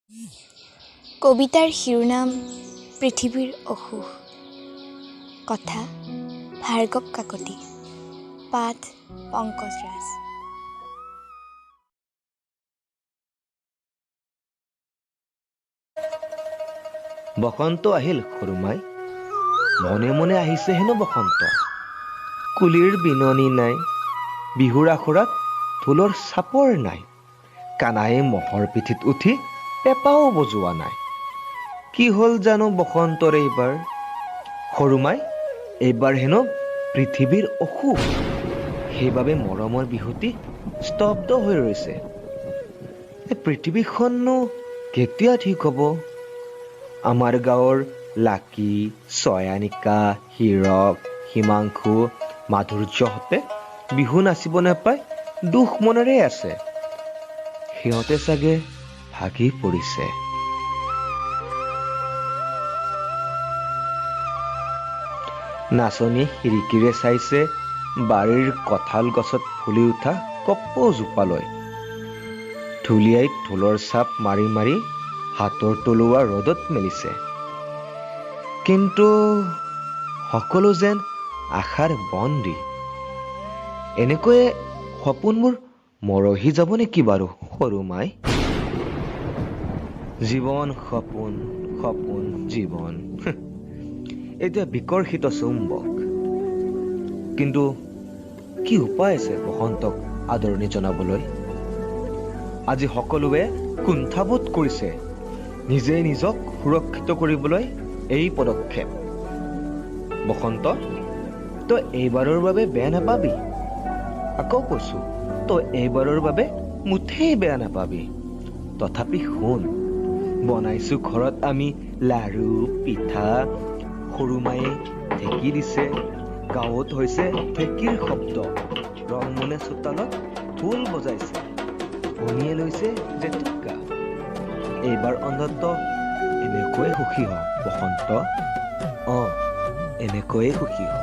কবিতাৰ শিৰোনাম পৃথিৱীৰ অসুখ। কথা ভাৰ্গৱ কাকতি। পাঠ পংকজ ৰাজ। বসন্ত আহিল সৰুমাই, মনে মনে আহিছে হেনো বসন্ত। কুলিৰ বিননি নাই, বিহুৰ আখৰাত ঢোলৰ চাপৰ নাই, কানায়ে মহৰ পিঠিত উঠি পেঁপাও বজোৱা নাই। কি হ'ল জানো বসন্তৰ এইবাৰ? সৰুমাই, এইবাৰ হেনো পৃথিৱীৰ অসুখ, সেইবাবে মৰমৰ বিহুটি স্তব্ধ হৈ ৰৈছে। পৃথিৱীখননো কেতিয়া ঠিক হ'ব? আমাৰ গাঁৱৰ লাকী, ছয়ানিকা, হীৰক, হিমাংশু, মাধুৰ্যহঁতে বিহু নাচিব নাপায় দুখ মনেৰে আছে। সিহঁতে চাগে ভাগি পৰিছে। নাচনী খিৰিকীৰে চাইছে বাৰীৰ কঁঠাল গছত ফুলি উঠা কপৌজোপালৈ। ঢুলীয়াই ঢোলৰ চাপ মাৰি মাৰি হাতৰ তলুৱা ৰ'দত মেলিছে। কিন্তু সকলো যেন আশাৰ বন্দী। এনেকৈয়ে সপোনবোৰ মৰহি যাব নেকি বাৰু সৰুমাই? জীৱন সপোন, সপোন জীৱন, এতিয়া বিকৰ্ষিত চুম্বক। কিন্তু কি উপায় আছে বসন্তক আদৰণি জনাবলৈ? আজি সকলোৱে কুণ্ঠাবোধ কৰিছে নিজে নিজক সুৰক্ষিত কৰিবলৈ এই পদক্ষেপ। বসন্ত, তই এইবাৰৰ বাবে বেয়া নাপাবি। আকৌ কৈছো, তই এইবাৰৰ বাবে মুঠেই বেয়া নাপাবি। তথাপি শুন, বনাইছো ঘৰত আমি লাৰু পিঠা। সৰুমায়ে ঢেঁকী দিছে, গাঁৱত হৈছে ঢেঁকীৰ শব্দ। ৰংমনে চোতালত ঢোল বজাইছে, ভনীয়ে লৈছে জেতুকা। এইবাৰ অন্ততঃ এনেকৈয়ে সুখী হ বসন্ত। এনেকৈয়ে সুখী হ।